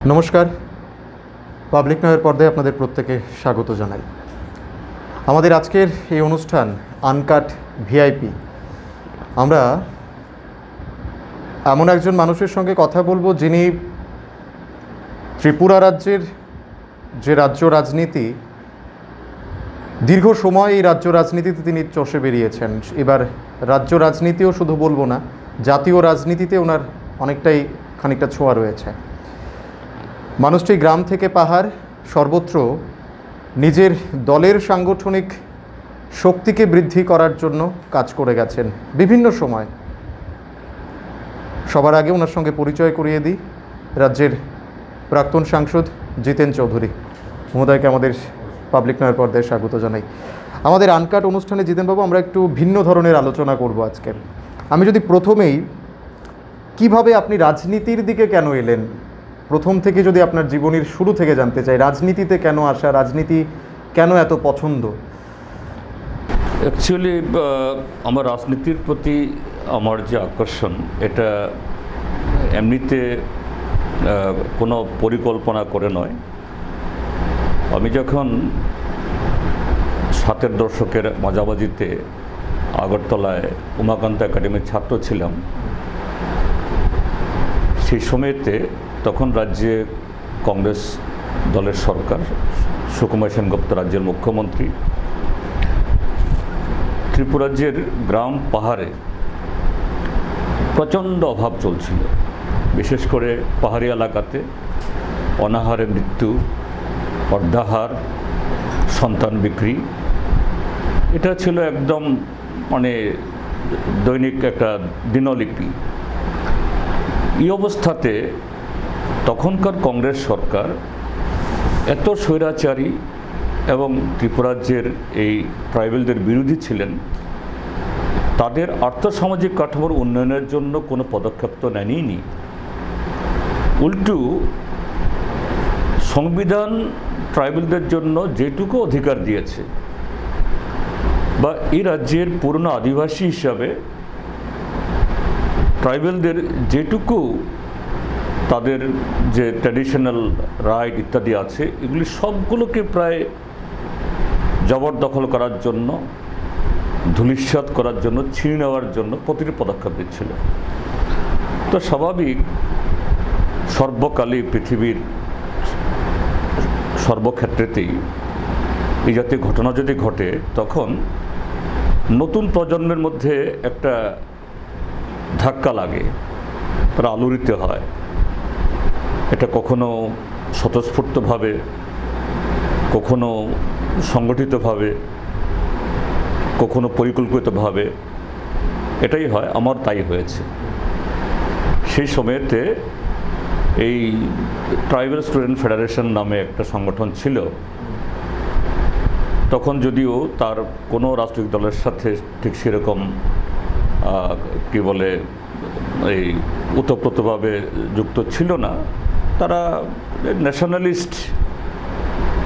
নমস্কার। পাবলিক নয়ের পর্দায় আপনাদের প্রত্যেকে স্বাগত জানাই। আমাদের আজকের এই অনুষ্ঠান আনকাট ভিআইপি। আমরা এমন একজন মানুষের সঙ্গে কথা বলবো যিনি ত্রিপুরা রাজ্যের যে রাজ্য রাজনীতি, দীর্ঘ সময় এই রাজ্য রাজনীতিতে তিনি চষে বেরিয়েছেন। এবার রাজ্য রাজনীতিও শুধু বলবো না, জাতীয় রাজনীতিতে ওনার অনেকটাই খানিকটা ছোঁয়া রয়েছে। মানুষটি গ্রাম থেকে পাহাড় সর্বত্র নিজের দলের সাংগঠনিক শক্তিকে বৃদ্ধি করার জন্য কাজ করে গেছেন বিভিন্ন সময়। সবার আগে ওনার সঙ্গে পরিচয় করিয়ে দিই রাজ্যের প্রাক্তন সাংসদ জিতেন চৌধুরী মহোদয়কে আমাদের পাবলিক নয়ের পর্দায় স্বাগত জানাই। আমাদের আনকাট অনুষ্ঠানে জিতেনবাবু, আমরা একটু ভিন্ন ধরনের আলোচনা করব আজকের। আমি যদি প্রথমেই, কিভাবে আপনি রাজনীতির দিকে কেন এলেন, প্রথম থেকে যদি আপনার জীবনের শুরু থেকে জানতে চাই, রাজনীতিতে কেন আসা, রাজনীতি কেন এত পছন্দ? অ্যাকচুয়ালি আমার রাজনীতির প্রতি আমার যে আকর্ষণ, এটা এমনিতে কোনো পরিকল্পনা করে নয়। আমি যখন ৭-এর দশকের মাঝামাঝিতে আগরতলায় উমাকান্ত একাডেমির ছাত্র ছিলাম, সেই সময়তে তখন রাজ্যে কংগ্রেস দলের সরকার, সুকুমার সেনগুপ্ত রাজ্যের মুখ্যমন্ত্রী। ত্রিপুরাজ্যের গ্রাম পাহাড়ে প্রচণ্ড অভাব চলছিল, বিশেষ করে পাহাড়ি এলাকাতে অনাহারে মৃত্যু, অর্ধাহার, সন্তান বিক্রি, এটা ছিল একদম দৈনিক একটা দিনলিপি। এই অবস্থাতে তখনকার কংগ্রেস সরকার এত স্বৈরাচারী এবং ত্রিপুরাজ্যের এই ট্রাইবেলদের বিরোধী ছিলেন, তাদের আর্থসামাজিক কাঠামোর উন্নয়নের জন্য কোনো পদক্ষেপ তো নেয়নি। উল্টো সংবিধান ট্রাইবেলদের জন্য যেটুকু অধিকার দিয়েছে, বা এই রাজ্যের পুরনো আদিবাসী হিসাবে ট্রাইবেলদের যেটুকু তাদের যে ট্র্যাডিশনাল রাইট ইত্যাদি আছে, এগুলি সবগুলোকে প্রায় জবরদখল করার জন্য, ধূলিসাৎ করার জন্য, ছিনিয়ে নেওয়ার জন্য প্রতিটি পদক্ষেপ দিচ্ছিল। তো স্বাভাবিক, সর্বকালই পৃথিবীর সর্বক্ষেত্রেতেই এই জাতীয় ঘটনা যদি ঘটে, তখন নতুন প্রজন্মের মধ্যে একটা ধাক্কা লাগে, তারা আলোড়িত হয়। এটা কখনো স্বতঃস্ফূর্তভাবে, কখনো সংগঠিতভাবে, কখনো পরিকল্পিতভাবে, এটাই হয়। আমার তাই হয়েছে। সেই সময়েতে এই ট্রাইবাল স্টুডেন্ট ফেডারেশন নামে একটা সংগঠন ছিল। তখন যদিও তার কোনো রাজনৈতিক দলের সাথে ঠিক সেরকম এই ওতপ্রোতভাবে যুক্ত ছিল না, তারা ন্যাশনালিস্ট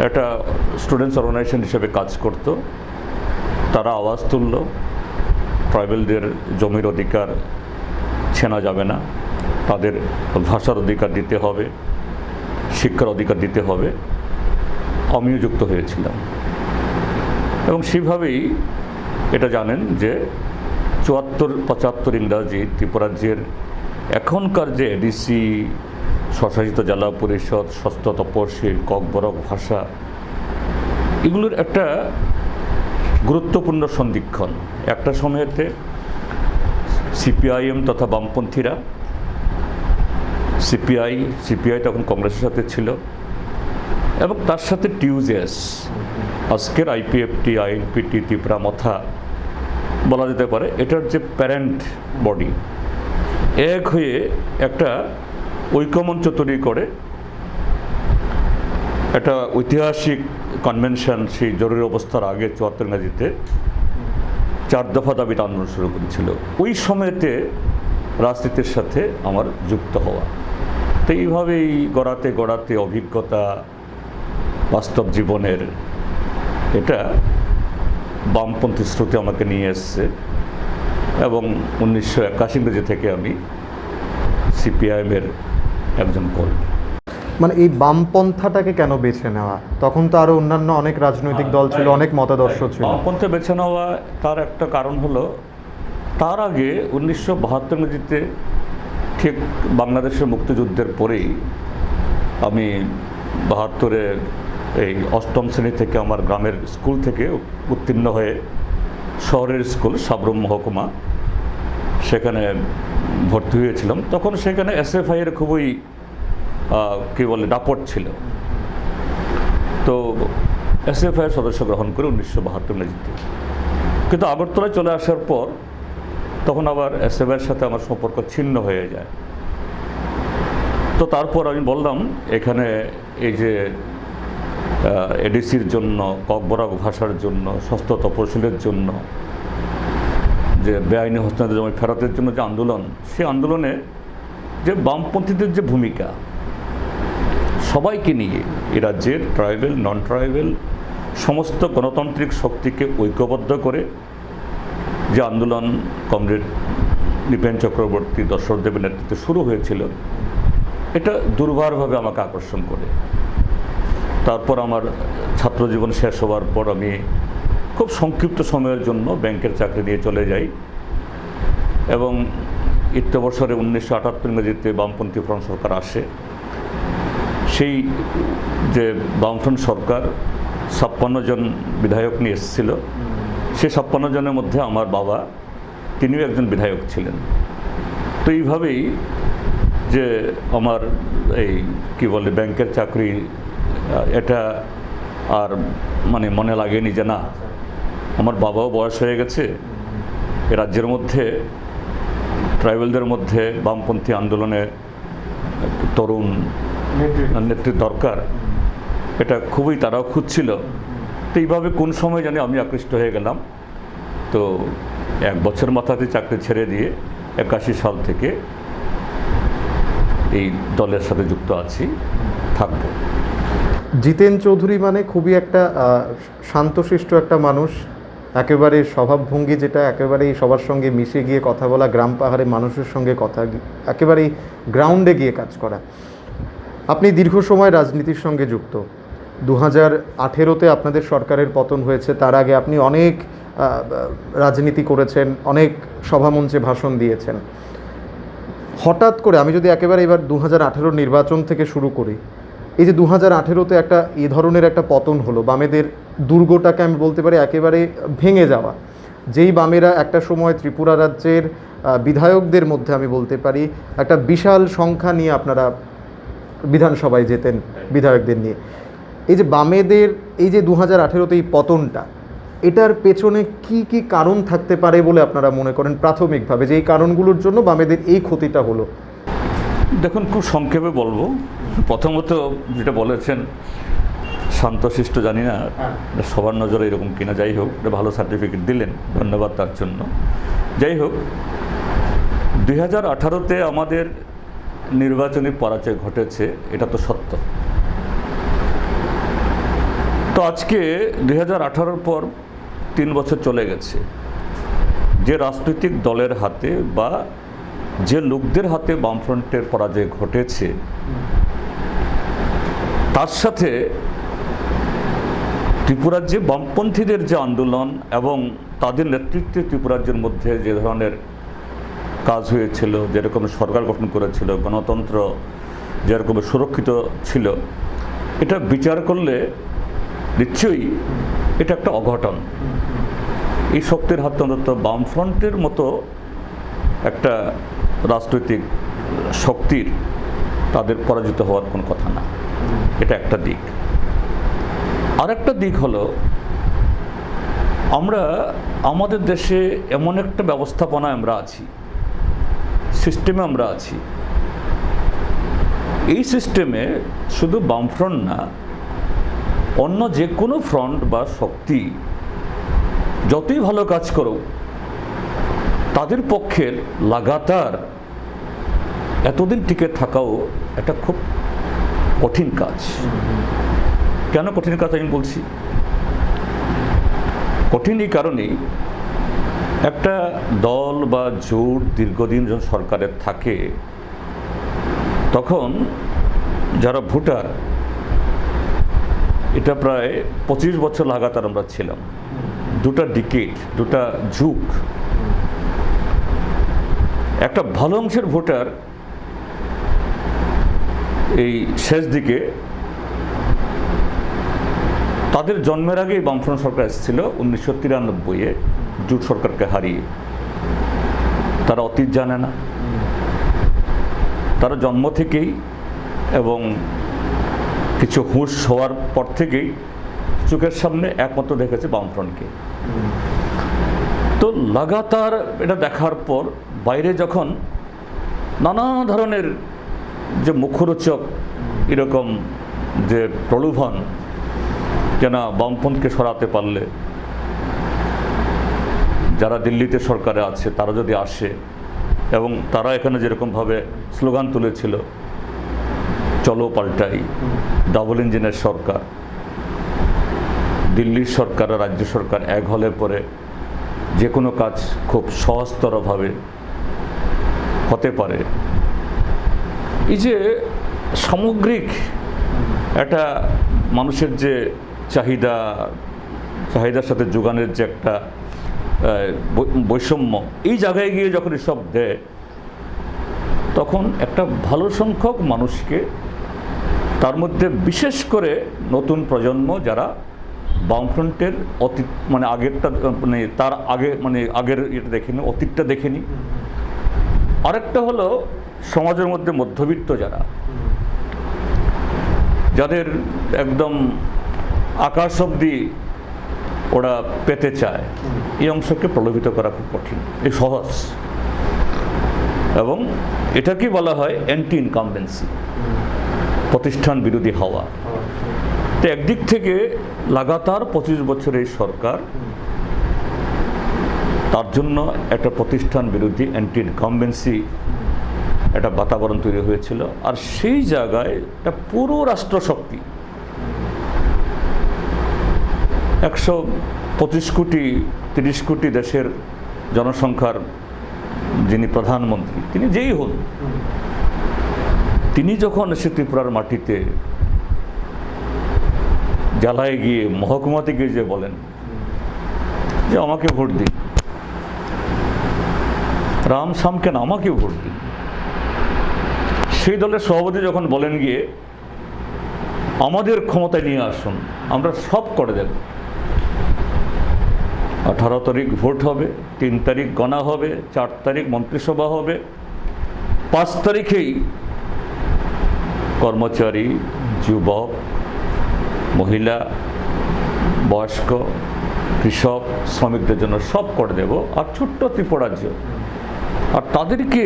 একটা স্টুডেন্টস অর্গানাইজেশন হিসেবে কাজ করত। তারা আওয়াজ তুলল, ট্রাইবেলদের জমির অধিকার ছেনা যাবে না, তাদের ভাষার অধিকার দিতে হবে, শিক্ষার অধিকার দিতে হবে। আমিও যুক্ত হয়েছিলাম এবং সেইভাবেই এটা জানেন যে ৭৪-৭৫ ইংরাজি ত্রিপুরাজ্যের এখনকার যে এডিসি, স্বশাসিত জেলা পরিষদ, ষষ্ঠ তপশিল, ককবরক ভাষা, এগুলোর একটা গুরুত্বপূর্ণ সন্ধিক্ষণ। একটা সময়েতে সিপিআইএম তথা বামপন্থীরা, সিপিআই তখন কংগ্রেসের সাথে ছিল, এবং তার সাথে টিউজেস, আজকের আইপিএফটি, আইএনপিটি, ত্রিপুরা মথা বলা যেতে পারে, এটার যে প্যারেন্ট বডি, এক হয়ে একটা ঐক্যমঞ্চ তৈরি করে একটা ঐতিহাসিক কনভেনশন, সেই জরুরি অবস্থার আগে ৭৪ ইংরাজিতে ৪ দফা দাবিতে আন্দোলন শুরু করেছিল। ওই সময়তে রাজনীতির সাথে আমার যুক্ত হওয়া। তো এইভাবেই গড়াতে গড়াতে অভিজ্ঞতা, বাস্তব জীবনের, এটা বামপন্থী স্রোতে আমাকে নিয়ে এসছে। এবং ১৯৮১ ইংরেজি থেকে আমি সিপিআইএমের একজন কর্মী। মানে এই বামপন্থাটাকে কেন বেছে নেওয়া? তখন তো আরো অন্যান্য অনেক রাজনৈতিক দল ছিল, অনেক মতাদর্শ ছিল। বামপন্থা বেছে নেওয়া তার একটা কারণ হলো, তার আগে 1972 ইংরেজিতে ঠিক বাংলাদেশের মুক্তিযুদ্ধের পরেই আমি 72-এ এই অষ্টম শ্রেণী থেকে আমার গ্রামের স্কুল থেকে উত্তীর্ণ হয়ে শহরের স্কুল সাবরুম মহকুমা সেখানে ভর্তি হয়েছিলাম। তখন সেখানে এসএফআইয়ের খুবই কী বলে দাপট ছিল। তো এসএফআইয়ের সদস্য গ্রহণ করে 1972 ইংরেজিতে, কিন্তু আগরতলায় চলে আসার পর তখন আবার এসএফআইয়ের সাথে আমার সম্পর্ক ছিন্ন হয়ে যায়। তো তারপর আমি বললাম এখানে এই যে এডিসির জন্য, ককবরাক ভাষার জন্য, ষষ্ঠ তপশিলের জন্য, যে বেআইনি হস্তান্তর জমি ফেরতের জন্য যে আন্দোলন, সেই আন্দোলনে যে বামপন্থীদের যে ভূমিকা, সবাইকে নিয়ে এ রাজ্যের ট্রাইবেল, নন ট্রাইবেল সমস্ত গণতান্ত্রিক শক্তিকে ঐক্যবদ্ধ করে যে আন্দোলন কমরেড নৃপেন চক্রবর্তী, দশরথদেবের নেতৃত্বে শুরু হয়েছিল, এটা দুর্বারভাবে আমাকে আকর্ষণ করে। তারপর আমার ছাত্রজীবন শেষ হওয়ার পর আমি খুব সংক্ষিপ্ত সময়ের জন্য ব্যাংকের চাকরি নিয়ে চলে যাই এবং ইত্যবসরে 1978 ইংরেজিতে বামপন্থী ফ্রন্ট সরকার আসে। সেই যে বামফ্রন্ট সরকার 56 জন বিধায়ক নিয়ে এসেছিল, সেই 56 জনের মধ্যে আমার বাবা, তিনিও একজন বিধায়ক ছিলেন। তো এইভাবেই যে আমার এই কি বলে ব্যাংকের চাকরি, এটা আর মানে মনে লাগেনি যে না, আমার বাবাও বয়স হয়ে গেছে, এ রাজ্যের মধ্যে ট্রাইবেলদের মধ্যে বামপন্থী আন্দোলনে তরুণ নেতৃত্ব দরকার, এটা খুবই তারাও খুঁজছিল। তো এইভাবে কোন সময় জানি আমি আকৃষ্ট হয়ে গেলাম। তো 1 বছর মাথাতে চাকরি ছেড়ে দিয়ে 81 সাল থেকে এই দলের সাথে যুক্ত আছি, থাকবো। জিতেন চৌধুরী মানে খুবই একটা শান্তশিষ্ট একটা মানুষ, একেবারে স্বভাবভঙ্গি যেটা একেবারেই সবার সঙ্গে মিশে গিয়ে কথা বলা, গ্রাম পাহাড়ে মানুষের সঙ্গে কথা, একেবারেই গ্রাউন্ডে গিয়ে কাজ করা। আপনি দীর্ঘ সময় রাজনীতির সঙ্গে যুক্ত। 2018-তে আপনাদের সরকারের পতন হয়েছে, তার আগে আপনি অনেক রাজনীতি করেছেন, অনেক সভামঞ্চে ভাষণ দিয়েছেন। হঠাৎ করে আমি যদি একেবারে এবার 2018 নির্বাচন থেকে শুরু করি, এই যে 2018-তে একটা এই ধরনের একটা পতন হলো, বামেদের দুর্গটাকে আমি বলতে পারি একেবারে ভেঙে যাওয়া, যেই বামেরা একটা সময় ত্রিপুরা রাজ্যের বিধায়কদের মধ্যে আমি বলতে পারি একটা বিশাল সংখ্যা নিয়ে আপনারা বিধানসভায় যেতেন বিধায়কদের নিয়ে, এই যে বামেদের এই যে 2018-তে এই পতনটা, এটার পেছনে কি কি কারণ থাকতে পারে বলে আপনারা মনে করেন প্রাথমিকভাবে, যে এই কারণগুলোর জন্য বামেদের এই ক্ষতিটা হলো? দেখুন, খুব সংক্ষেপে বলবো। প্রথমত যেটা বলেছেন শান্তশিষ্ট, জানি না সবার নজরে এরকম কিনা, যাই হোক, এটা ভালো সার্টিফিকেট দিলেন, ধন্যবাদ তার জন্য। যাই হোক, 2018-তে আমাদের নির্বাচনী পরাজয় ঘটেছে, এটা তো সত্য। তো আজকে 2018-র পর 3 বছর চলে গেছে। যে রাজনৈতিক দলের হাতে বা যে লোকদের হাতে বামফ্রন্টের পরাজয় ঘটেছে, তার সাথে ত্রিপুরাজ্যে বামপন্থীদের যে আন্দোলন এবং তাদের নেতৃত্বে ত্রিপুরাজ্যের মধ্যে যে ধরনের কাজ হয়েছিল, যেরকম সরকার গঠন করেছিল, গণতন্ত্র যেরকম সুরক্ষিত ছিল, এটা বিচার করলে নিশ্চয়ই এটা একটা অঘটন। এই শক্তির হাতে অন্তত বামফ্রন্টের মতো একটা রাজনৈতিক শক্তির তাদের পরাজিত হওয়ার কোনো কথা না, এটা একটা দিক। আর একটা দিক হলো, আমরা আমাদের দেশে এমন একটা ব্যবস্থাপনায় আমরা আছি, সিস্টেমে আমরা আছি, এই সিস্টেমে শুধু বামফ্রন্ট না, অন্য যে কোনো ফ্রন্ট বা শক্তি যতই ভালো কাজ করুক, তাদের পক্ষের লাগাতার এতদিন টিকে থাকাও একটা খুব কঠিন কাজ। কেন কঠিন কাজ আমি বলছি? কঠিন এই কারণেই, একটা দল বা জোট দীর্ঘদিন যখন সরকারের থাকে, তখন যারা ভোটার, এটা প্রায় 25 বছর লাগাতার আমরা ছিলাম, দুটা ডিকেড, দুটা যুগ। একটা ভালো অংশের ভোটার এই শেষ দিকে, তাদের জন্মের আগেই বামফ্রন্ট সরকার এসেছিল 1993-এ জোট সরকারকে হারিয়ে। তারা অতীত জানে না, তারা জন্ম থেকেই এবং কিছু হুঁশ হওয়ার পর থেকেই চোখের সামনে একমাত্র দেখেছে বামফ্রন্টকে। তো লাগাতার এটা দেখার পর বাইরে যখন নানা ধরনের যে মুখরোচক এরকম যে প্রলোভন, কেন বামপন্থীকে সরাতে পারলে যারা দিল্লিতে সরকারে আছে তারা যদি আসে, এবং তারা এখানে যেরকমভাবে স্লোগান তুলেছিল, চলো পাল্টাই, ডাবল ইঞ্জিনের সরকার, দিল্লির সরকার আর রাজ্য সরকার এক হলে পরে যে কোনো কাজ খুব সহজতরভাবে হতে পারে। এই যে সামগ্রিক একটা মানুষের যে চাহিদার সাথে যোগানের যে একটা বৈষম্য, এই জায়গায় গিয়ে যখন এসব দেয়, তখন একটা ভালো সংখ্যক মানুষকে, তার মধ্যে বিশেষ করে নতুন প্রজন্ম যারা বামফ্রন্টের অতীত মানে আগেরটা মানে তার আগে মানে আগের এটা দেখেনি, অতীতটা দেখেনি। আরেকটা হলো সমাজের মধ্যে মধ্যবিত্ত যাদের একদম আকাশ অবধি ওরা পেতে চায়, এই অংশকে প্রলোভিত করা খুব কঠিন, এই সহজ। এবং এটাকে বলা হয় অ্যান্টি ইনকামবেন্সি, প্রতিষ্ঠান বিরোধী হওয়া। তো একদিক থেকে লাগাতার 25 বছরের এই সরকার, তার জন্য একটা প্রতিষ্ঠান বিরোধী অ্যান্টি ইনকামবেন্সি একটা বাতাবরণ তৈরি হয়েছিল। আর সেই জায়গায় একটা পুরো রাষ্ট্রশক্তি, 125 কোটি 30 কোটি দেশের জনসংখ্যার যিনি প্রধানমন্ত্রী, তিনি যেই হন, তিনি যখন এসে ত্রিপুরার মাটিতে জ্বালায় গিয়ে মহকুমাতে গিয়ে যে বলেন যে আমাকে ভোট দিন, রাম শ্যাম কেন আমাকে ভোট দিন, সেই দলের সভাপতি যখন বলেন গিয়ে আমাদের ক্ষমতায় নিয়ে আসুন, আমরা সব করে দেব, 18 তারিখ ভোট হবে, 3 তারিখ গণা হবে, 4 তারিখ মন্ত্রিসভা হবে, 5 তারিখেই কর্মচারী, যুবক, মহিলা, বয়স্ক, কৃষক, শ্রমিকদের জন্য সব করে দেব। আর ছোট্ট ত্রিপুরা রাজ্য, আর তাদেরকে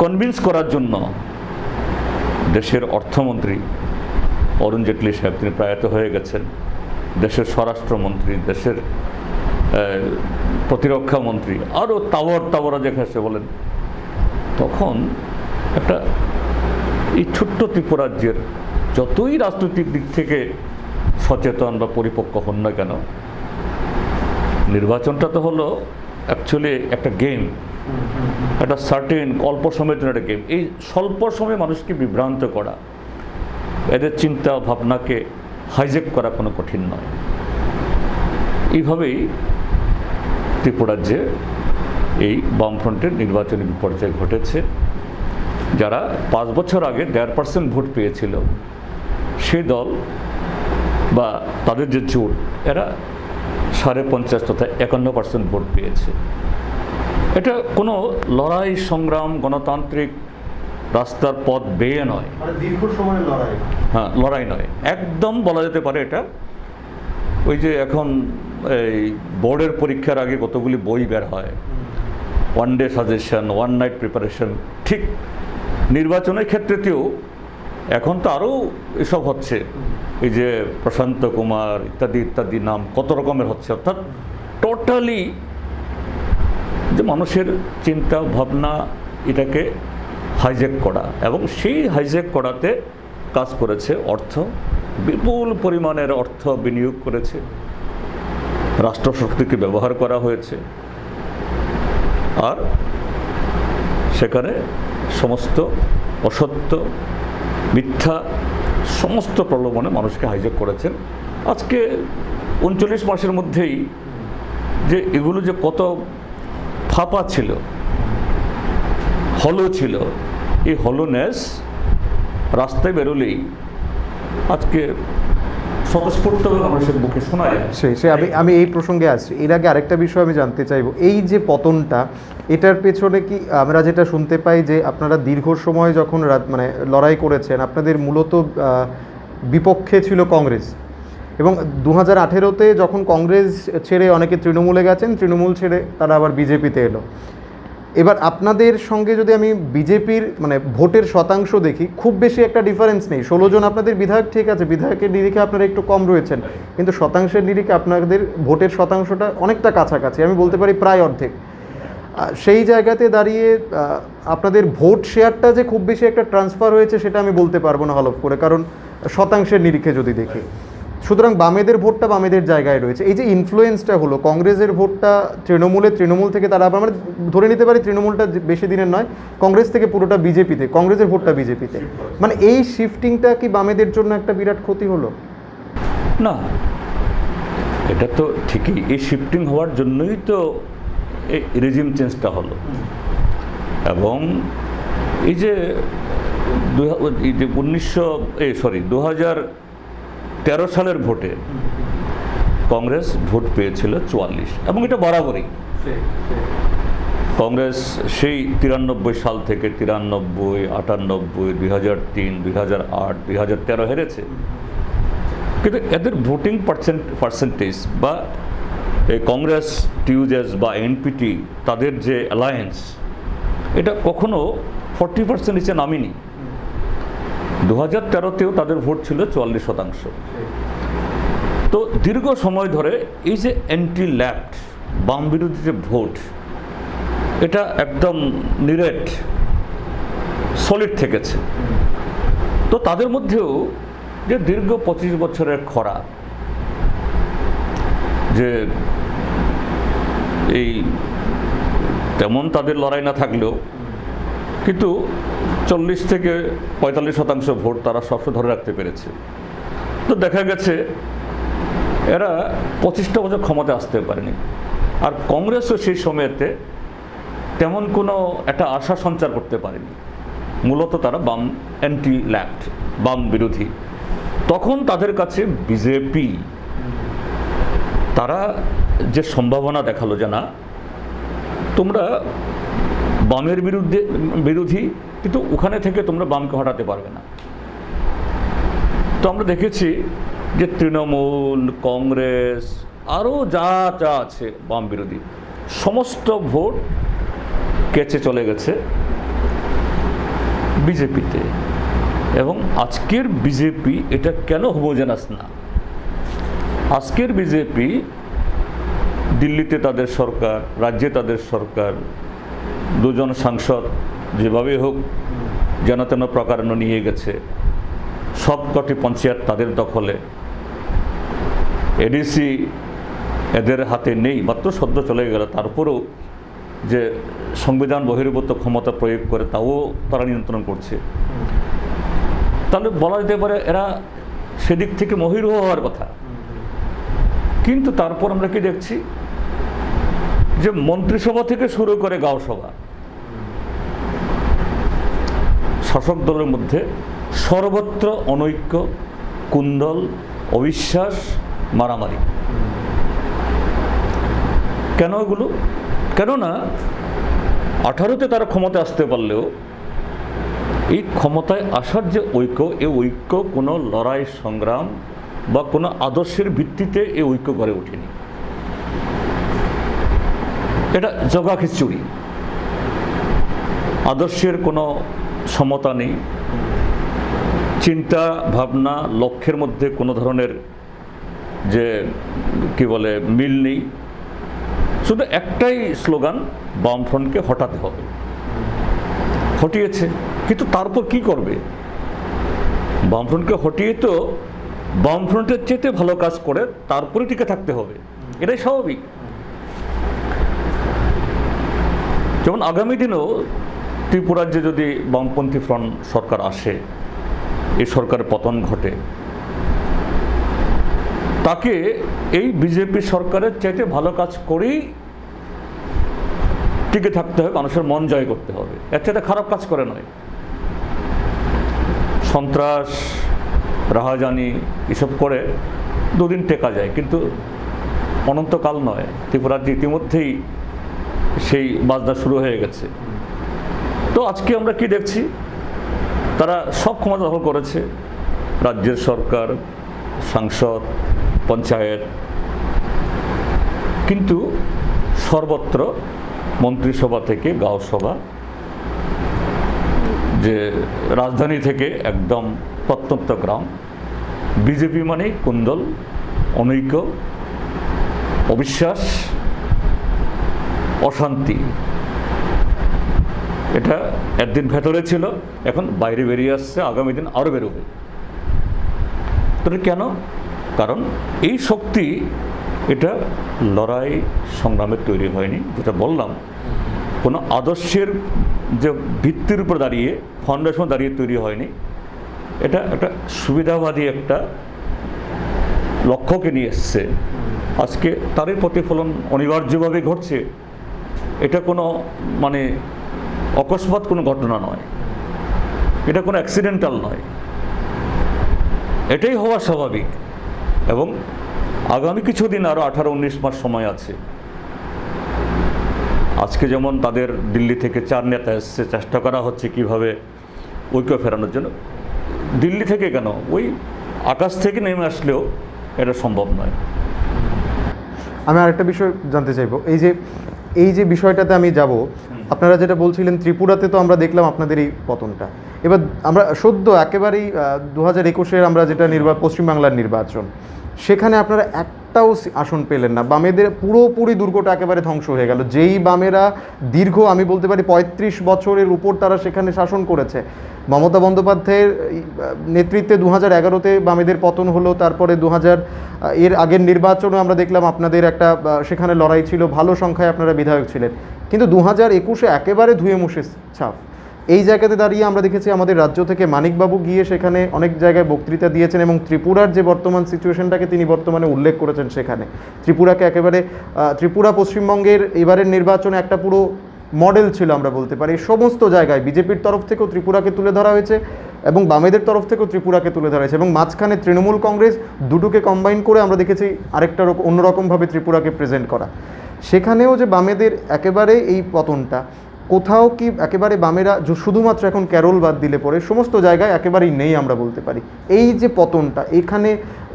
কনভিন্স করার জন্য দেশের অর্থমন্ত্রী অরুণ জেটলি সাহেব, তিনি প্রয়াত হয়ে গেছেন, দেশের স্বরাষ্ট্রমন্ত্রী, দেশের প্রতিরক্ষা মন্ত্রী, আরও তাবড়া যেখানে বলেন, তখন একটা এই ছোট্ট ত্রিপুরা রাজ্যের যতই রাজনৈতিক দিক থেকে সচেতন বা পরিপক্ক হন না কেন, নির্বাচনটা তো হলো অ্যাকচুয়ালি একটা গেম, একটা সার্টেন অল্প সময়ের জন্য একটা গেম। এই স্বল্প সময়ে মানুষকে বিভ্রান্ত করা, এদের চিন্তা ভাবনাকে হাইজ্যাক করা কোনো কঠিন নয়। এইভাবেই ত্রিপুরা রাজ্যে এই বামফ্রন্টের নির্বাচনী বিপর্যয় ঘটেছে। যারা 5 বছর আগে 1.5% ভোট পেয়েছিল, সেই দল বা তাদের যে জোট, এরা 50.5 তথা 51% ভোট পেয়েছে। এটা কোনো লড়াই সংগ্রাম গণতান্ত্রিক রাস্তার পথ বেয়ে নয়, দীর্ঘ সময়ের লড়াই। হ্যাঁ, লড়াই নয়, একদম বলা যেতে পারে এটা ওই যে এখন এই বোর্ডের পরীক্ষার আগে কতগুলি বই বের হয়, 1 ডে সাজেশন, 1 নাইট প্রিপারেশন, ঠিক নির্বাচনের ক্ষেত্রেতেও এখন তো আরও এসব হচ্ছে, এই যে প্রশান্ত কুমার ইত্যাদি ইত্যাদি নাম কত রকমের হচ্ছে। অর্থাৎ টোটালি যে মানুষের চিন্তা ভাবনা এটাকে হাইজ্যাক করা, এবং সেই হাইজ্যাক করাতে কাজ করেছে অর্থ, বিপুল পরিমাণের অর্থ বিনিয়োগ করেছে, রাষ্ট্রশক্তিকে ব্যবহার করা হয়েছে, আর সেখানে সমস্ত অসত্য মিথ্যা সমস্ত প্রলোভনে মানুষকে হাইজ্যাক করেছেন। আজকে 39 মাসের মধ্যেই যে এগুলো যে কত ফাঁপা ছিল, হলো ছিল, এই হলোনেস রাস্তায় বেরোলেই আজকে স্বতঃস্ফূর্তভাবে মানুষের মুখে শোনা যায়। আমি এই প্রসঙ্গে আসছি। এর আগে আরেকটা বিষয় আমি জানতে চাইবো, এই যে পতনটা, এটার পেছনে কি আমরা যেটা শুনতে পাই যে আপনারা দীর্ঘ সময় যখন মানে লড়াই করেছেন, আপনাদের মূলত বিপক্ষে ছিল কংগ্রেস, এবং 2018-তে যখন কংগ্রেস ছেড়ে অনেকে তৃণমূলে গেছেন, তৃণমূল ছেড়ে তারা আবার বিজেপিতে এলো। এবার আপনাদের সঙ্গে যদি আমি বিজেপির মানে ভোটের শতাংশ দেখি, খুব বেশি একটা ডিফারেন্স নেই। 16 জন আপনাদের বিধায়ক, ঠিক আছে, বিধায়কের নিরিখে আপনারা একটু কম রয়েছেন, কিন্তু শতাংশের নিরিখে আপনাদের ভোটের শতাংশটা অনেকটা কাছাকাছি, আমি বলতে পারি প্রায় অর্ধেক। সেই জায়গাতে দাঁড়িয়ে আপনাদের ভোট শেয়ারটা যে খুব বেশি একটা ট্রান্সফার হয়েছে সেটা আমি বলতে পারবো না হলফ করে, কারণ শতাংশের নিরিখে যদি দেখি। সুতরাং বামেদের ভোটটা বামেদের জায়গায় রয়েছে। এই যে ইনফ্লুয়েন্সটা হলো, কংগ্রেসের ভোটটা তৃণমূল থেকে তারা আবার, আমরা ধরে নিতে পারি তৃণমূলটা বেশি দিনের নয়, কংগ্রেস থেকে পুরোটা বিজেপিতে, কংগ্রেসের ভোটটা বিজেপিতে, মানে এই শিফটিংটা কি বামেদের জন্য একটা বিরাট ক্ষতি হলো? না, এটা তো ঠিকই, এই শিফটিং হওয়ার জন্যই তো এই রেজিম চেঞ্জটা হলো। এবং এই যে 2013 সালের ভোটে কংগ্রেস ভোট পেয়েছিল 44, এবং এটা বরাবরই কংগ্রেস সেই 93 সাল থেকে 93, 98, 2003, 2008, 2013 হেরেছে। কিন্তু এদের ভোটিং পার্সেন্টেজ বা কংগ্রেস, টিউজেস বা এনপিটি, তাদের যে অ্যালায়েন্স, এটা কখনো 40% নিচে নামেনি। 2013-তেও তাদের ভোট ছিল 44%। তো দীর্ঘ সময় ধরে এই যে অ্যান্টি লেফট, বাম বিরোধী যে ভোট, এটা একদম নিরেট সলিড থেকেছে। তো তাদের মধ্যেও যে দীর্ঘ 25 বছরের খরা, যে এই তেমন তাদের লড়াই না থাকলেও কিন্তু 40 থেকে 45% ভোট তারা সবসময় ধরে রাখতে পেরেছে। তো দেখা গেছে এরা 25টা বছর ক্ষমতায় আসতে পারেনি। আর কংগ্রেসও সেই সময়তে তেমন কোনো একটা আশা সঞ্চার করতে পারেনি। মূলত তারা বাম, অ্যান্টি লেফট, বাম বিরোধী। তখন তাদের কাছে বিজেপি, তারা যে সম্ভাবনা দেখালো যে না, তোমরা বামের বিরোধী, কিন্তু ওখানে থেকে তোমরা বামকে হটাতে পারবে না। তো আমরা দেখেছি যে তৃণমূল, কংগ্রেস, আরও যা যা আছে বাম বিরোধী, সমস্ত ভোট কেচে চলে গেছে বিজেপিতে। এবং আজকের বিজেপি এটা কেন হোমোজেনাস না? আজকের বিজেপি দিল্লিতে তাদের সরকার, রাজ্যে তাদের সরকার, 2 জন সাংসদ যেভাবে হোক যেন তেন প্রকারণ নিয়ে গেছে, সবকটি পঞ্চায়েত তাদের দখলে, এডিসি এদের হাতে নেই, মাত্র সদ্য চলে গেল, তারপরেও যে সংবিধান বহির্ভূত ক্ষমতা প্রয়োগ করে তাও তারা নিয়ন্ত্রণ করছে। তাহলে বলা যেতে পারে এরা সেদিক থেকে মহিরূহ হওয়ার কথা। কিন্তু তারপর আমরা কি দেখছি যে মন্ত্রিসভা থেকে শুরু করে গাঁও সভা, শাসক দলের মধ্যে সর্বত্র অনৈক্য, কুন্দল, অবিশ্বাস, মারামারি। কেন এগুলো? কেননা 18-তে তারা ক্ষমতায় আসতে পারলেও এই ক্ষমতায় আসার যে ঐক্য, এই ঐক্য কোনো লড়াই সংগ্রাম বা কোনো আদর্শের ভিত্তিতে এই ঐক্য গড়ে ওঠেনি। এটা জগা খিচুড়ি, আদর্শের কোনো সমতা নেই, চিন্তা ভাবনা লক্ষ্যের মধ্যে কোনো ধরনের যে কি বলে মিল নেই। শুধু একটাই স্লোগান, বামফ্রন্টকে হটাতে হবে। হটিয়েছে, কিন্তু তারপর কি করবে? বামফ্রন্টকে হটিয়ে তো বামফ্রন্টের চেয়ে ভালো কাজ করে তারপরে টিকে থাকতে হবে, এটাই স্বাভাবিক। যেমন আগামী দিনেও ত্রিপুরার যে যদি বামপন্থী ফ্রন্ট সরকার আসে, এই সরকারের পতন ঘটে, তাকে এই বিজেপি সরকারের চাইতে ভালো কাজ করেই টিকে থাকতে হবে, মানুষের মন জয় করতে হবে, এর চাইতে খারাপ কাজ করে নয়। সন্ত্রাস, রাহাজানি এসব করে দুদিন টেকা যায়, কিন্তু অনন্তকাল নয়। ত্রিপুরার ইতিমধ্যেই সেই বাজনা শুরু হয়ে গেছে। তো আজকে আমরা কি দেখছি, তারা সব ক্ষমতা দখল করেছে, রাজ্যের সরকার, সাংসদ, পঞ্চায়েত, কিন্তু সর্বত্র মন্ত্রিসভা থেকে গাঁও সভা, যে রাজধানী থেকে একদম প্রত্যন্ত গ্রাম, বিজেপি মানে কুন্দল, অনৈক্য, অবিশ্বাস, অশান্তি। এটা একদিন ভেতরে ছিল, এখন বাইরে বেরিয়ে আসছে, আগামী দিন আরও বেরোবে। তো কেন? কারণ এই শক্তি এটা লড়াই সংগ্রামের তৈরি হয়নি, যেটা বললাম, কোনো আদর্শের যে ভিত্তির উপর দাঁড়িয়ে, ফাউন্ডেশন দাঁড়িয়ে তৈরি হয়নি। এটা একটা সুবিধাবাদী একটা লক্ষ্যকে নিয়ে এসছে। আজকে তারই প্রতিফলন অনিবার্যভাবে ঘটছে। এটা কোনো মানে অকস্মাৎ কোনো ঘটনা নয়, এটা কোনো অ্যাক্সিডেন্টাল নয়, এটাই হওয়া স্বাভাবিক। এবং আগামী কিছুদিন, আরও 18-19 মাস সময় আছে। আজকে যেমন তাদের দিল্লি থেকে 4 নেতা এসছে, চেষ্টা করা হচ্ছে কিভাবে ঐক্য ফেরানোর জন্য। দিল্লি থেকে কেন, ওই আকাশ থেকে নেমে আসলেও এটা সম্ভব নয়। আমি আরেকটা বিষয় জানতে চাইবো, এই যে বিষয়টাতে আমি যাব, আপনারা যেটা বলছিলেন ত্রিপুরাতে তো আমরা দেখলাম আপনাদের এই পতনটা। এবার আমরা সদ্য একেবারেই 2021-এর আমরা যেটা পশ্চিমবাংলার নির্বাচন, সেখানে আপনারা একটাও আসন পেলেন না, বামেদের পুরোপুরি দুর্গটা একেবারে ধ্বংস হয়ে গেল। যেই বামেরা দীর্ঘ, আমি বলতে পারি 35 বছরের উপর তারা সেখানে শাসন করেছে। মমতা বন্দ্যোপাধ্যায়ের নেতৃত্বে 2011-তে বামেদের পতন হলো, তারপরে এর আগের নির্বাচনও আমরা দেখলাম আপনাদের একটা সেখানে লড়াই ছিল, ভালো সংখ্যায় আপনারা বিধায়ক ছিলেন। কিন্তু 2021-এ একেবারে ধুয়ে মুছে ছাপ। এই জায়গাতে দাঁড়িয়ে আমরা দেখেছি আমাদের রাজ্য থেকে মানিকবাবু গিয়ে সেখানে অনেক জায়গায় বক্তৃতা দিয়েছেন এবং ত্রিপুরার যে বর্তমান সিচুয়েশনটাকে তিনি বর্তমানে উল্লেখ করেছেন। সেখানে ত্রিপুরাকে একেবারে, ত্রিপুরা পশ্চিমবঙ্গের এবারের নির্বাচনে একটা পুরো মডেল ছিল আমরা বলতে পারি। সমস্ত জায়গায় বিজেপির তরফ থেকেও ত্রিপুরাকে তুলে ধরা হয়েছে এবং বামেদের তরফ থেকেও ত্রিপুরাকে তুলে ধরা হয়েছে, এবং মাঝখানে তৃণমূল কংগ্রেস দুটোকে কম্বাইন করে আমরা দেখেছি আরেকটা অন্যরকমভাবে ত্রিপুরাকে প্রেজেন্ট করা। সেখানেও যে বামেদের একেবারে এই পতনটা, কোথাও কি একেবারে বামেরা শুধুমাত্র এখন কেরল বাদ দিলে পরে সমস্ত জায়গায় একেবারেই নেই আমরা বলতে পারি। এই যে পতনটা, এখানে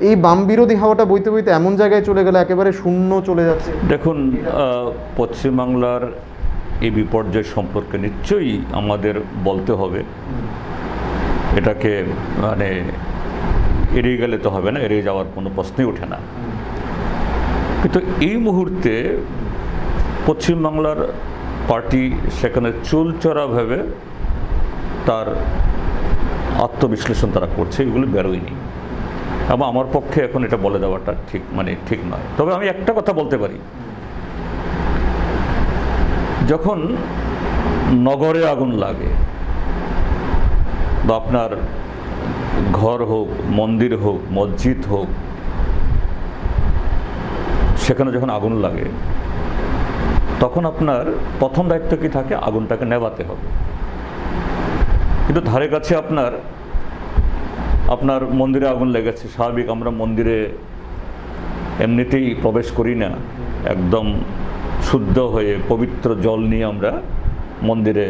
এই বাম বিরোধী হাওয়াটা বইতে বইতে এমন জায়গায় চলে গেলে একেবারে শূন্য চলে যাচ্ছে। দেখুন, পশ্চিমবাংলার এই বিপর্যয় সম্পর্কে নিশ্চয়ই আমাদের বলতে হবে। এটাকে মানে এড়িয়ে গেলে তো হবে না, এড়িয়ে যাওয়ার কোনো প্রশ্নই ওঠে না। কিন্তু এই মুহূর্তে পশ্চিমবাংলার পার্টি সেখানে চুলচড়াভাবে তার আত্মবিশ্লেষণ তারা করছে, এগুলো বেরোয়নি। এবং আমার পক্ষে এখন এটা বলে দেওয়াটা ঠিক নয়। তবে আমি একটা কথা বলতে পারি, যখন নগরে আগুন লাগে বা আপনার ঘর হোক, মন্দির হোক, মসজিদ হোক, সেখানে যখন আগুন লাগে তখন আপনার প্রথম দায়িত্ব কি থাকে? আগুনটাকে নেভাতে হবে। কিন্তু ধারে কাছে আপনার মন্দিরে আগুন লেগেছে, স্বাভাবিক আমরা মন্দিরে এমনিতেই প্রবেশ করি না, একদম শুদ্ধ হয়ে পবিত্র জল নিয়ে আমরা মন্দিরে,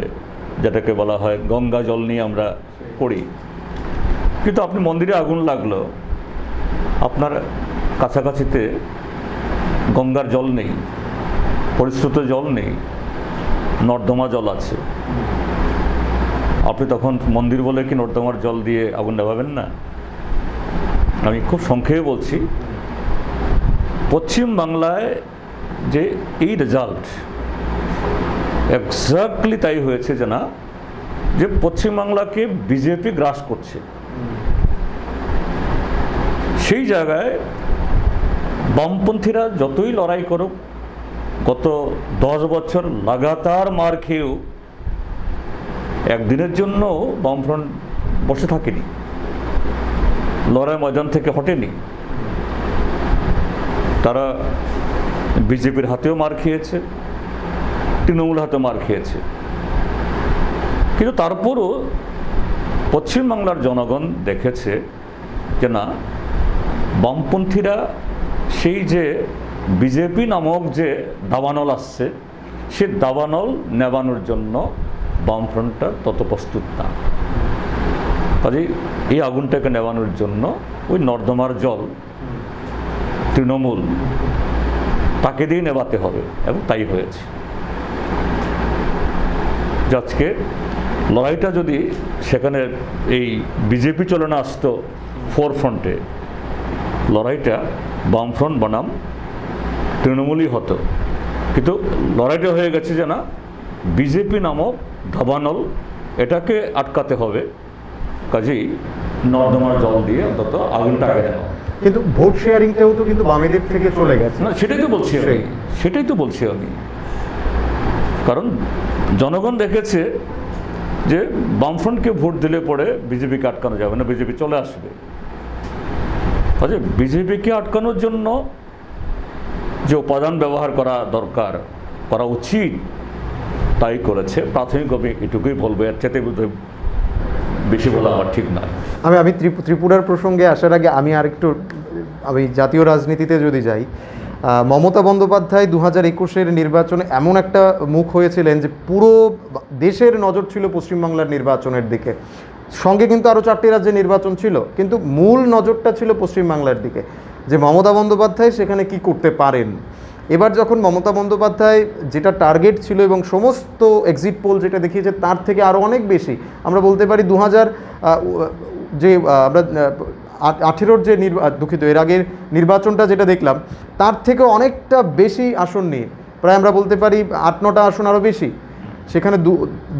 যেটাকে বলা হয় গঙ্গা জল নিয়ে আমরা করি। কিন্তু আপনি মন্দিরে আগুন লাগলো, আপনার কাছাকাছিতে গঙ্গার জল নেই, পরিশ্রুত জল নেই, নর্দমা জল আছে। আপনি তখন মন্দির বলে কি নর্দমার জল দিয়ে আগুন নেভাবেন না? আমি খুব সংক্ষেপে বলছি, পশ্চিম বাংলায় যে এই রেজাল্ট এক্স্যাক্টলি তাই হয়েছে যে না, যে পশ্চিমবাংলাকে বিজেপি গ্রাস করছে। সেই জায়গায় বামপন্থীরা যতই লড়াই করুক, গত 10 বছর লাগাতার মার খেয়েও একদিনের জন্য বামফ্রন্ট বসে থাকেনি। লড়াই ময়দান থেকে হটেনি। তারা বিজেপির হাতেও মার খেয়েছে, তৃণমূল হাতেও মার খেয়েছে, কিন্তু তারপরও পশ্চিমবাংলার জনগণ দেখেছে যে না, বামপন্থীরা সেই যে বিজেপি নামক যে দাবানল আসছে, সে দাবানল নেবানোর জন্য বামফ্রন্টটা তত প্রস্তুত না। কাজেই এই আগুনটাকে নেবানোর জন্য ওই নর্দমার জল তৃণমূল তাকে দিয়ে নেবাতে হবে, এবং তাই হয়েছে। আজকে লড়াইটা যদি সেখানে এই বিজেপি চলে না আসতো ফোরফ্রন্টে, লড়াইটা বামফ্রন্ট বনাম তৃণমূলই হতো। কিন্তু লড়াইটা হয়ে গেছে যে না, বিজেপি নামক দাবানল, এটাকে আটকাতে হবে। কাজেই নর্দমার জল দিয়ে অন্তত আগুনটাকে দেওয়া। কিন্তু ভোট শেয়ারিংটাও তো কিন্তু বামেদের থেকে চলে গেছে। না, সেটাই তো বলছি আমি। কারণ জনগণ দেখেছে যে বামফ্রন্টকে ভোট দিলে পরে বিজেপিকে আটকানো যাবে না, বিজেপি চলে আসবে। কাজে বিজেপিকে আটকানোর জন্য যে উপাদান ব্যবহার করা দরকার, করা উচিত, তাই করেছে। প্রাথমিকভাবে এটুকুই বলবো, এর চাইতে বোধহয় বেশি বলা আমার ঠিক না। আমি ত্রিপুরার প্রসঙ্গে আসার আগে আমি জাতীয় রাজনীতিতে যদি যাই, মমতা বন্দ্যোপাধ্যায় 2021-এর নির্বাচনে এমন একটা মুখ হয়েছিলেন যে পুরো দেশের নজর ছিল পশ্চিমবাংলার নির্বাচনের দিকে। সঙ্গে কিন্তু আরও 4টি রাজ্যে নির্বাচন ছিল, কিন্তু মূল নজরটা ছিল পশ্চিমবাংলার দিকে, যে মমতা বন্দ্যোপাধ্যায় সেখানে কি করতে পারেন। এবার যখন মমতা বন্দ্যোপাধ্যায় যেটা টার্গেট ছিল এবং সমস্ত এক্সিট পোল যেটা দেখিয়েছে তার থেকে আরও অনেক বেশি, আমরা বলতে পারি 2018-র যে এর আগের নির্বাচনটা যেটা দেখলাম, তার থেকে অনেকটা বেশি আসন নিয়ে, প্রায় আমরা বলতে পারি 8-9টা আসন আরও বেশি, সেখানে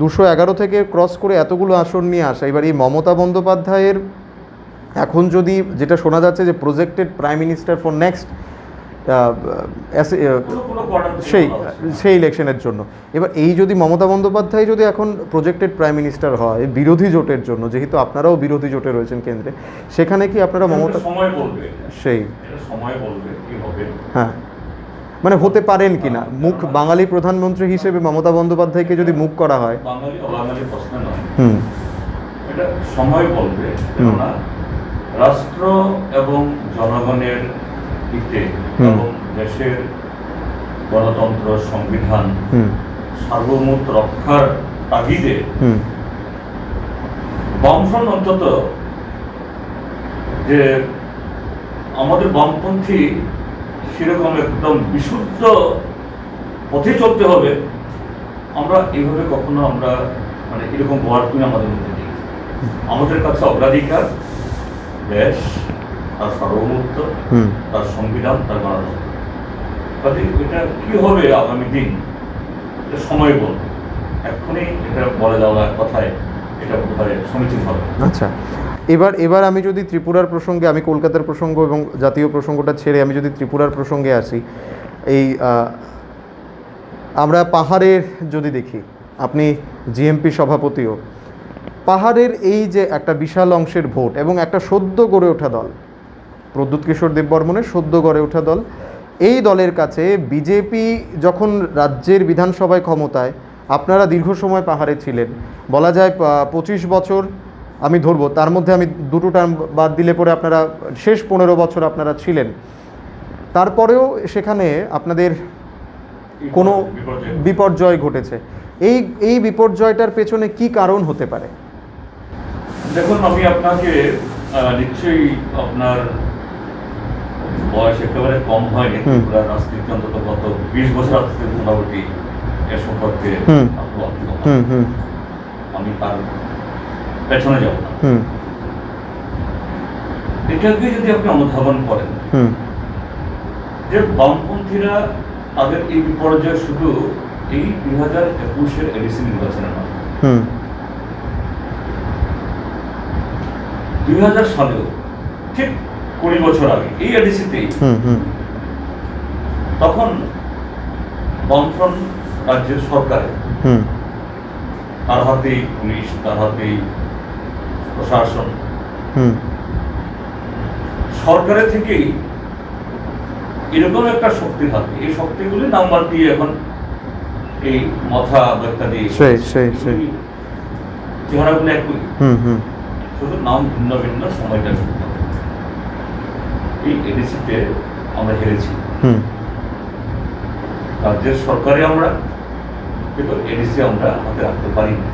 211 থেকে ক্রস করে এতগুলো আসন নিয়ে আসা। এবার এই মমতা বন্দ্যোপাধ্যায়ের এখন যদি যেটা শোনা যাচ্ছে যে projected prime minister for next সেই ইলেকশনের জন্য, এবার এই যদি মমতা বন্দ্যোপাধ্যায় যদি এখন প্রজেক্টেড প্রাইম মিনিস্টার হয় বিরোধী জোটের জন্য, যেহেতু আপনারাও বিরোধী জোটে রয়েছেন কেন্দ্রে, সেখানে কি আপনারা মমতা হ্যাঁ মানে হতে পারেন কিনা মুখ বাঙালি প্রধানমন্ত্রী হিসেবে মমতা বন্দ্যোপাধ্যায়কে যদি মুখ করা হয়? এটা সময় বলবে, রাষ্ট্র এবং জনগণের হিতে এবং দেশের গণতন্ত্র, সংবিধান, সার্বভৌমত্ব রক্ষার তাগিদে বামফ্রন্ট অন্তত যে আমাদের বামপন্থী সেরকম একদম বিশুদ্ধ পথে চলতে হবে, আমরা এইভাবে কখনো আমরা মানে এরকম ওয়ার্ডগুলো আমাদের মধ্যে নেই। আমাদের কাছে অগ্রাধিকার দেশ, তার সার্বভৌমত্ব, তার সংবিধান, তার গণতন্ত্র। কাজে এটা কি হবে আগামী দিন, এটা সময় বলবে। এক্ষুনি এটা বলে দেওয়া কথায় এটা বোধহয় সমীচীন হবে। আচ্ছা, এবার আমি যদি ত্রিপুরার প্রসঙ্গে, আমি কলকাতার প্রসঙ্গ এবং জাতীয় প্রসঙ্গটা ছেড়ে আমি যদি ত্রিপুরার প্রসঙ্গে আসি, এই আমরা পাহাড়ের যদি দেখি, আপনি জিএমপি সভাপতিও, পাহাড়ের এই যে একটা বিশাল অংশের ভোট এবং একটা সদ্য গড়ে ওঠা দল, প্রদ্যুৎ কিশোর দেববর্মনের সদ্য গড়ে ওঠা দল, এই দলের কাছে বিজেপি যখন রাজ্যের বিধানসভায় ক্ষমতায়, আপনারা দীর্ঘ সময় পাহাড়ে ছিলেন, বলা যায় 25 বছর আমি ধরবো, তার মধ্যে আমি 2টো টার্ম বাদ দিলে পরে আপনারা শেষ 15 বছর আপনারা ছিলেন। তারপরেও সেখানে আপনাদের কোনো বিপর্যয় ঘটেছে। এই বিপর্যয়টার পেছনে কি কারণ হতে পারে? দেখুন, আমি আপনাকে নিশ্চয়ই আপনার বয়স একেবারে কম হয়নি, ত্রিপুরার রাজনীতি অন্তত গত 20 বছর আসতে মোটামুটি এর সম্পর্কে আমি তার পেছনে যাব না। এটাকে যদি আপনি অনুধাবন করেন যে বামপন্থীরা তাদের এই বিপর্যয় শুধু এই 2021-এর এডিসি নির্বাচনে নয়, 2000 সালেও ঠিক 20 বছর আগে এই এডিসিতেই তখন বামফ্রন্ট রাজ্যের সরকারে তার হাতেই পুলিশ, তার হাতেই প্রশাসন, সরকারের থেকেই এরকম একটা শক্তির হাতে, এই শক্তিগুলি নাম্বার দিয়ে এখন এই মাথা বা ইত্যাদি সেই চেহারাগুলো একই, হুম শুধু নাম ভিন্ন ভিন্ন, সময়টা ভিন্ন। এই এডিসিতে আমরা হেরেছি, হুম রাজ্যের সরকারে আমরা, কিন্তু এডিসি আমরা হাতে রাখতে পারি না।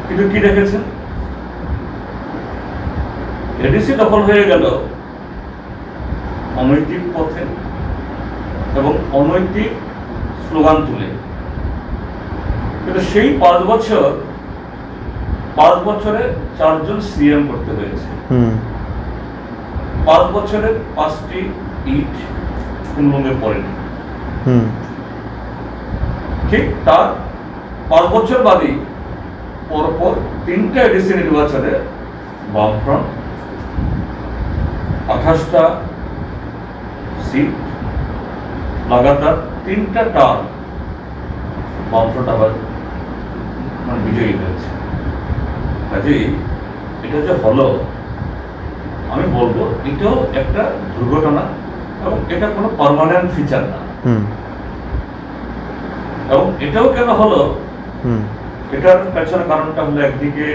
কিন্তু কি দেখেছেন, এডিসি দখল হয়ে গেল অনৈতিক পথে এবং অনৈতিক স্লোগান তুলে। কিন্তু সেই 5 বছরে 4 জন সিএম করতে হয়েছে। 5 বছরের 5টি ইট কুনলুঙ্গে পড়েনি। ঠিক তার 5 বছর বাদে পরপর 3টা এডিসি নির্বাচনে বামফ্রন্ট 28টা সিট, লাগাতার 3টা টার্ম বামফ্রন্ট আবার বিজয়ী হয়েছে। কাজেই এটা যে হলো, আমি বলবো এটাও একটা দুর্ঘটনা এবং এটা কোনো পার্মানেন্ট ফিচার না। এবং এটাও কেন হলো, এটার পেছনে কারণটা হলো, একদিকে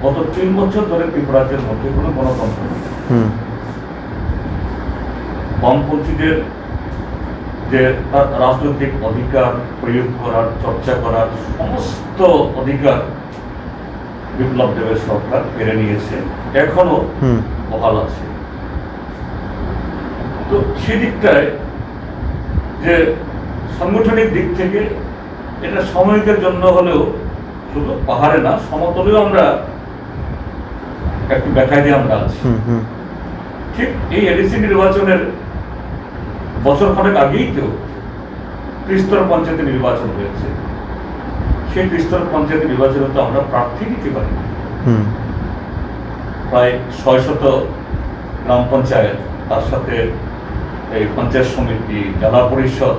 গত 3 বছর ধরে ত্রিপুরাজ্যের মধ্যে কোনো গণতন্ত্র নেই। বামপন্থীদের যে তার রাজনৈতিক অধিকার প্রয়োগ করার, চর্চা করার সমস্ত অধিকার বিপ্লব দেবের সরকার কেড়ে নিয়েছে, এখনো বহাল আছে। তো সেদিকটায় যে সাংগঠনিক দিক থেকে এটা সাময়িকের জন্য হলেও, শুধু পাহাড়ে না সমতলেও আমরা একটু বেকায়দায় আমরা আছি। ঠিক এই এডিসি নির্বাচনের বছর খানেক আগেই তো ত্রিস্তর পঞ্চায়েত নির্বাচন হয়েছে। সেই ত্রিস্তর পঞ্চায়েত নির্বাচনে তো আমরা প্রার্থী দিতে পারি, প্রায় 600 গ্রাম পঞ্চায়েত, তার সাথে এই পঞ্চায়েত সমিতি, জেলা পরিষদ,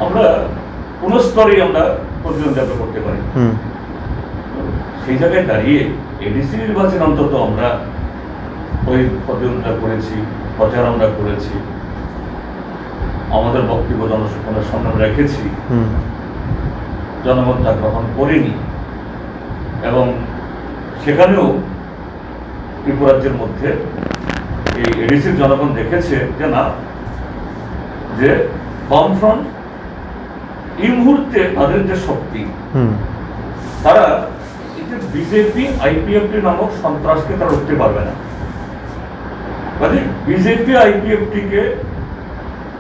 আমরা কোন স্তরে আমরা প্রতিদ্বন্দ্বিতা করতে পারি। সেই জায়গায় দাঁড়িয়ে এডিসি নির্বাচন অন্তত আমরা ওই প্রতিদ্বন্দ্বিতা করেছি, প্রচার আমরা করেছি, আমাদের বক্তব্য জনসাধারণের সামনে রেখেছি, জনগণ তা গ্রহণ করেনি। এবং সেখানেও ত্রিপুরাজ্যের মধ্যে এই এডিসির জনগণ দেখেছে যে না, যে বামফ্রন্ট এই মুহূর্তে তাদের যে শক্তি, তারা বিজেপি আইপিএফটি নামক সন্ত্রাসকে তারা উঠতে পারবে না। মানে বিজেপি আইপিএফটিকে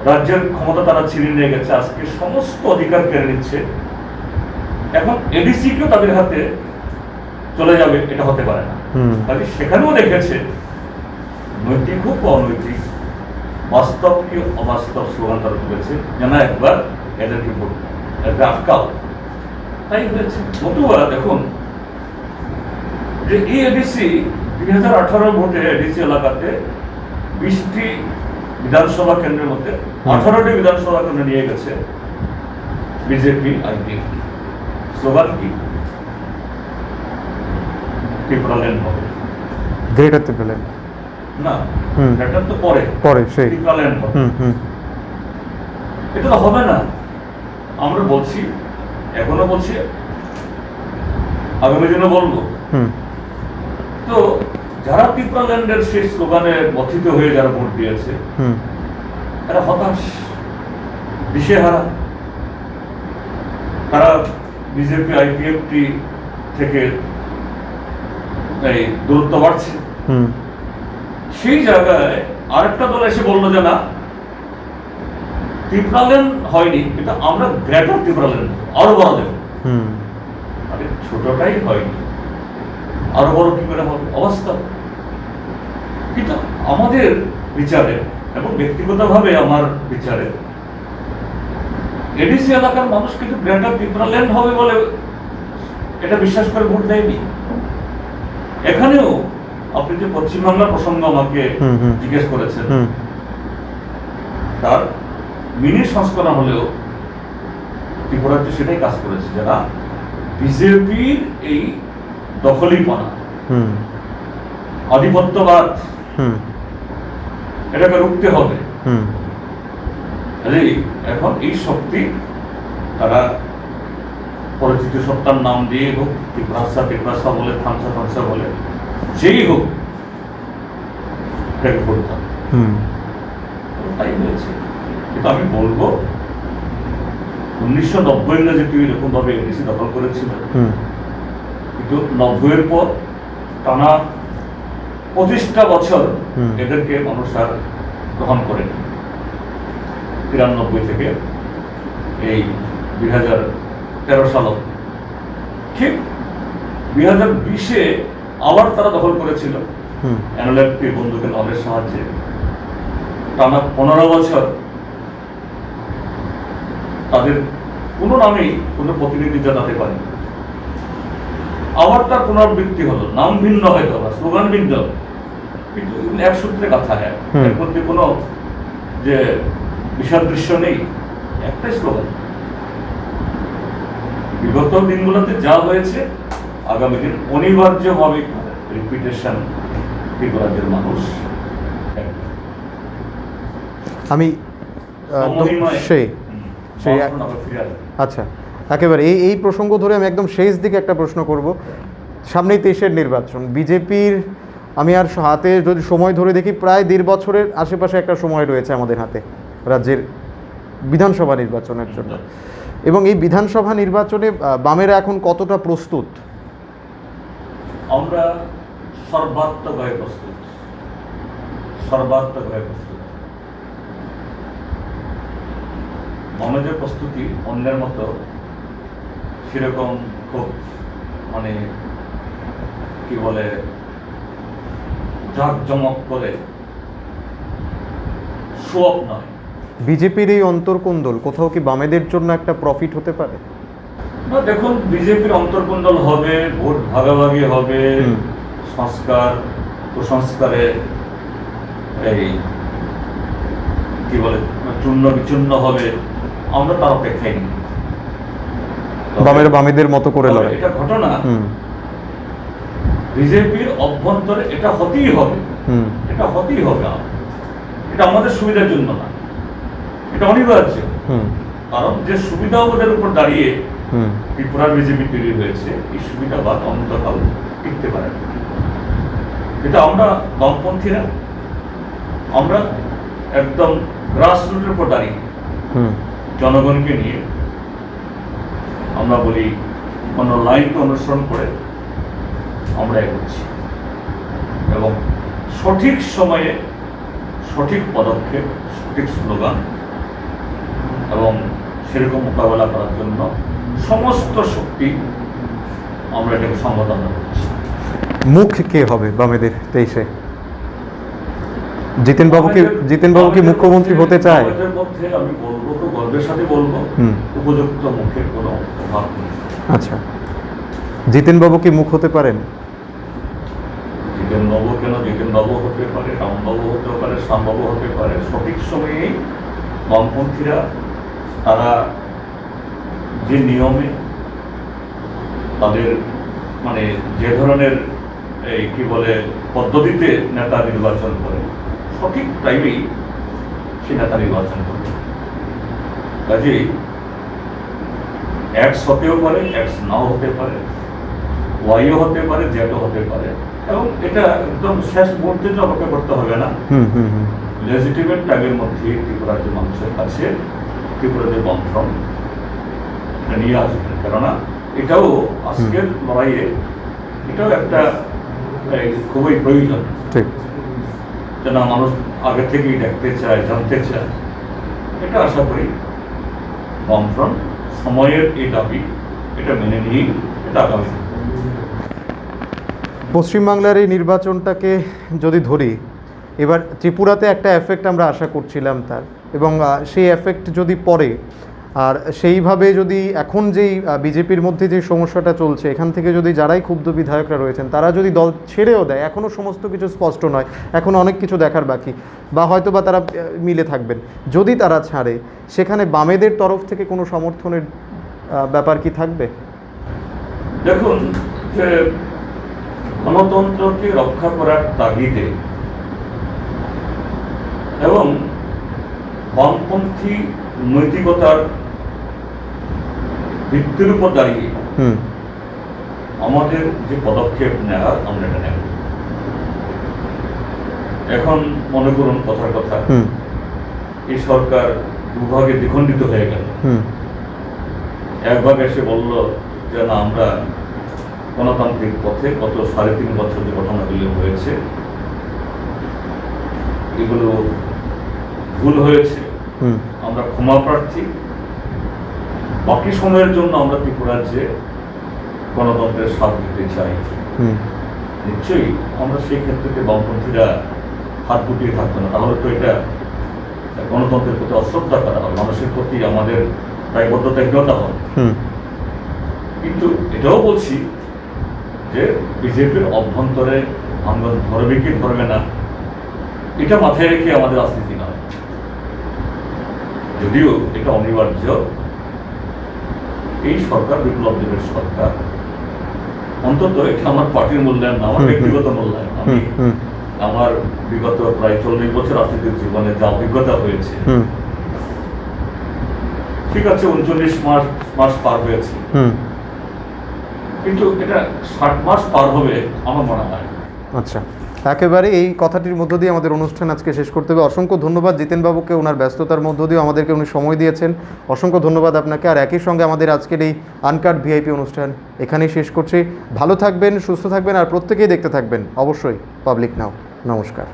রাজ্যের ক্ষমতা তারা ছিনিয়ে নিয়ে গেছে, আজকে সমস্ত অধিকার কেড়ে নিচ্ছে। এখন এডিসিকেও তাদের হাতে চলে যাবে, এটা হতে পারে না। কাজে সেখানেও দেখেছে নৈতিক হোক বা অনৈতিক, বাস্তব কি অবাস্তব স্লোগান তারা তুলেছে, যেন একবার এদেরকে আটকাও। তাই হয়েছে। নতুবা দেখুন যে এই এডিসি 2018 ভোটে এডিসি এলাকাতে 20টি বিধানসভা কেন্দ্রের মধ্যে 18টি বিধানসভা কেন্দ্র নিয়ে গেছে বিজেপি আইপিএফটি। স্লোগান কি? ত্রিপুরা ল্যান্ড হবে, গ্রেটার ত্রিপুরা না, এটা তো পরে সেই ত্রিপুরা ল্যান্ড হবে। এটা তো হবে না। আমরা বলছি, এখনো বলছি, আগামী দিনে বলবো। তো যারা ত্রিপুরা ল্যান্ডের সেই স্লোগানে গঠিত হয়ে যারা ভোট দিয়েছে, তারা হতাশ, দিশেহারা। তারা বিজেপি আইপিএফটি থেকে এই দূরত্ব বাড়ছে। সেই জায়গায় আরেকটা দল এসে বললো যে না, ত্রিপুরা ল্যান্ড হয়নি, কিন্তু আমরা গ্রেটার ত্রিপুরা ল্যান্ড আরো বড় দেব। আরে ছোটটাই হয়নি, আরো বড় কি করে হবে? অবস্থা। কিন্তু আমাদের বিচারে এবং ব্যক্তিগতভাবে আমার বিচারে এডিসি এলাকার মানুষ কিন্তু গ্রেটার ত্রিপুরা ল্যান্ড হবে বলে এটা বিশ্বাস করে ভোট দেয়নি। এখানেও আপনি যে পশ্চিমবাংলার প্রসঙ্গ আমাকে জিজ্ঞেস করেছেন, তার মিনি সংস্করণ হলেও ত্রিপুরাতে সেটাই কাজ করেছে, যারা বিজেপির এই দখলীপনা আধিপত্যবাদ, হুম এটাকে রুখতে হবে। হুম এখন এই শক্তি তারা পরিচিত সত্তার নাম দিয়ে হোক, তীব্রাসা বলে, থামসা বলে, যেই হোক এটাকে করতে হবে। হুম তাই হয়েছে। কিন্তু আমি বলবো 1990 ইংরেজি এরকম ভাবে এনডিসি দখল করেছিল, হুম কিন্তু 90-এর পর টানা 25টা বছর এদেরকে মানুষ আর গ্রহণ করেনি। 93 থেকে এই 2013 সাল, ঠিক 2020-এ আবার তারা দখল করেছিল হুম এনএলএফ বন্দুকের নলের সাহায্যে। টানা 15 বছর তাদের কোনো নামেই কোনো প্রতিনিধি জানাতে পারে। আবার তার পুনরাবৃত্তি হলো, নাম ভিন্ন হয়তো বা স্লোগান ভিন্ন, কিন্তু এক সূত্রে কথা হয়, এর মধ্যে কোনো যে বিশাল দৃশ্য নেই, একটাই স্লোগান। বিগত দিনগুলোতে যা হয়েছে, আগামী দিন অনিবার্যভাবে রিপিটেশন ত্রিপুরাজ্যের মানুষ আমি সেই আচ্ছা, একেবারে এই প্রসঙ্গ ধরে আমি একদম শেষ দিকে একটা প্রশ্ন করব। সামনেই 23-এর নির্বাচন, বিজেপির আমি আর হাতে যদি সময় ধরে দেখি প্রায় 1.5 বছরের আশেপাশে একটা সময় রয়েছে আমাদের হাতে রাজ্যের বিধানসভা নির্বাচনের জন্য, এবং এই বিধানসভা নির্বাচনে বামেরা এখন কতটা প্রস্তুত? আমরা সর্বাত্মকভাবে প্রস্তুত। বামেদের প্রস্তুতি অন্যের মতো সেরকম খুব মানে কি বলে জাঁকজমক করে শো অফ নয়। বিজেপির এই অন্তর্কোন্দল কোথাও কি বামেদের জন্য একটা প্রফিট হতে পারে? না, দেখুন, বিজেপির অন্তর্কোন্দল হবে, ভোট ভাগাভাগি হবে, সংস্কার কুসংস্কারে এই কি বলে চূর্ণ বিচূর্ণ হবে, আমরা তার অপেক্ষায় নেই। বামেদের মতো করে লড়ে এটা ঘটনা, বিজেপির অভ্যন্তরে এটা হতেই হবে, এটা আমাদের সুবিধার জন্য না, এটা অনিবার্য। কারণ যে সুবিধা ওদের উপর দাঁড়িয়ে ত্রিপুরার বিজেপি তৈরি হয়েছে, এই সুবিধাবাদ অন্তকাল টিকতে পারে না। এটা আমরা বামপন্থীরা আমরা একদম গ্রাসরুটের উপর দাঁড়িয়ে জনগণকে নিয়ে আমরা বলি কোনো লাইনকে অনুসরণ করে আমরা এগোচ্ছি, এবং সঠিক সময়ে সঠিক পদক্ষেপ, সঠিক স্লোগান এবং সেরকম মোকাবেলা করার জন্য সমস্ত শক্তি আমরা এটাকে সংগঠন করছি। মুখ কে হবে বামেদের 23-এ? জিতেনবাবু কি মুখ্যমন্ত্রী হতে চায়? আমি বলবো, তো গর্বের সাথে বলবো, উপযুক্ত মুখের কোনো অভাব নেই। আচ্ছা, জিতেনবাবু কি মুখ হতে পারেন? জিতেনবাবু কেন, জিতেনবাবু হতে পারে, রামবাবু হতে পারে, শ্যামবাবু হতে পারে। সঠিক সময়ে বামপন্থীরা তারা যে নিয়মে তাদের মানে যে ধরনের এই কি বলে পদ্ধতিতে নেতা নির্বাচন করে, সঠিক টাইমেই সে নেতা নির্বাচন করে। কাজেই এক্স হতেও পারে, এক্স নাও হতে পারে, ওয়াইও হতে পারে, জেডও হতে পারে, এবং এটা একদম শেষ মুহূর্তে অপেক্ষা করতে হবে না। লেজিটিমেট টাইমের মধ্যে ত্রিপুরার যে মানুষের কাছে ত্রিপুরা যে বামফ্রন্ট নিয়ে আসবে, কেননা এটাও আজকের লড়াইয়ে এটাও একটা খুবই প্রয়োজন, যেন মানুষ আগে থেকেই দেখতে চায়, জানতে চায়। এটা আশা করি বামফ্রন্ট সময়ের এই দাবি এটা মেনে নিয়েই এটা আগামী। পশ্চিমবাংলার এই নির্বাচনটাকে যদি ধরি, এবার ত্রিপুরাতে একটা এফেক্ট আমরা আশা করছিলাম তার, এবং সেই এফেক্ট যদি পড়ে, আর সেইভাবে যদি এখন যেই বিজেপির মধ্যে যে সমস্যাটা চলছে, এখান থেকে যদি যারাই ক্ষুব্ধ বিধায়করা রয়েছেন তারা যদি দল ছেড়েও দেয়, এখনও সমস্ত কিছু স্পষ্ট নয়, এখনও অনেক কিছু দেখার বাকি, বা হয়তো বা তারা মিলে থাকবেন, যদি তারা ছাড়ে সেখানে বামেদের তরফ থেকে কোনো সমর্থনের ব্যাপার কি থাকবে? দেখুন, যে গণতন্ত্রকে রক্ষা করার তাগিদে এবং বামপন্থী নৈতিকতার ভিত্তির উপর দাঁড়িয়ে আমাদের যে পদক্ষেপ নেওয়ার আমরা এটা নেব। এখন মনে করুন কথার কথা, এই সরকার দুভাগে দ্বিখণ্ডিত হয়ে গেল। এক ভাগ এসে বলল যে না, আমরা গণতান্ত্রিক পথে গত 3.5 বছর যে ঘটনাগুলো হয়েছে এগুলো ভুল হয়েছে, আমরা ক্ষমা প্রার্থী, বাকি সময়ের জন্য আমরা ত্রিপুরাজ্যে গণতন্ত্রের স্বাদ দিতে চাই। নিশ্চয়ই আমরা সেই ক্ষেত্রে বামপন্থীরা হাত গুটিয়ে থাকতো না, তাহলে তো এটা গণতন্ত্রের প্রতি অশ্রদ্ধা করা হবে, মানুষের প্রতি আমাদের দায়বদ্ধতা হবে। কিন্তু এটাও বলছি যে বিজেপির অভ্যন্তরে আন্দোলন ধরবে কি ধরবে না, এটা মাথায় রেখে আমাদের রাজনীতি নয়, যদিও এটা অনিবার্য। এই সরকার বিপ্লব দেবের সরকার, অন্তত এটা আমার পার্টির মূল্যায়ন না, আমার ব্যক্তিগত মূল্যায়ন। আমি আমার বিগত প্রায় 40 বছর রাজনীতির জীবনে যা অভিজ্ঞতা হয়েছে, ঠিক আছে 39 মাস পার হয়েছে, কিন্তু এটা 60 মাস পার হবে আমার মনে হয়। আচ্ছা, একেবারে এই কথাটির মধ্য দিয়ে আমাদের অনুষ্ঠান আজকে শেষ করতে হবে। অসংখ্য ধন্যবাদ জিতেনবাবুকে, ওনার ব্যস্ততার মধ্য দিয়ে আমাদেরকে উনি সময় দিয়েছেন। অসংখ্য ধন্যবাদ আপনাকে। আর একই সঙ্গে আমাদের আজকের এই আনকাট ভিআইপি অনুষ্ঠান এখানেই শেষ করছি। ভালো থাকবেন, সুস্থ থাকবেন, আর প্রত্যেকেই দেখতে থাকবেন অবশ্যই পাবলিক নাও। নমস্কার।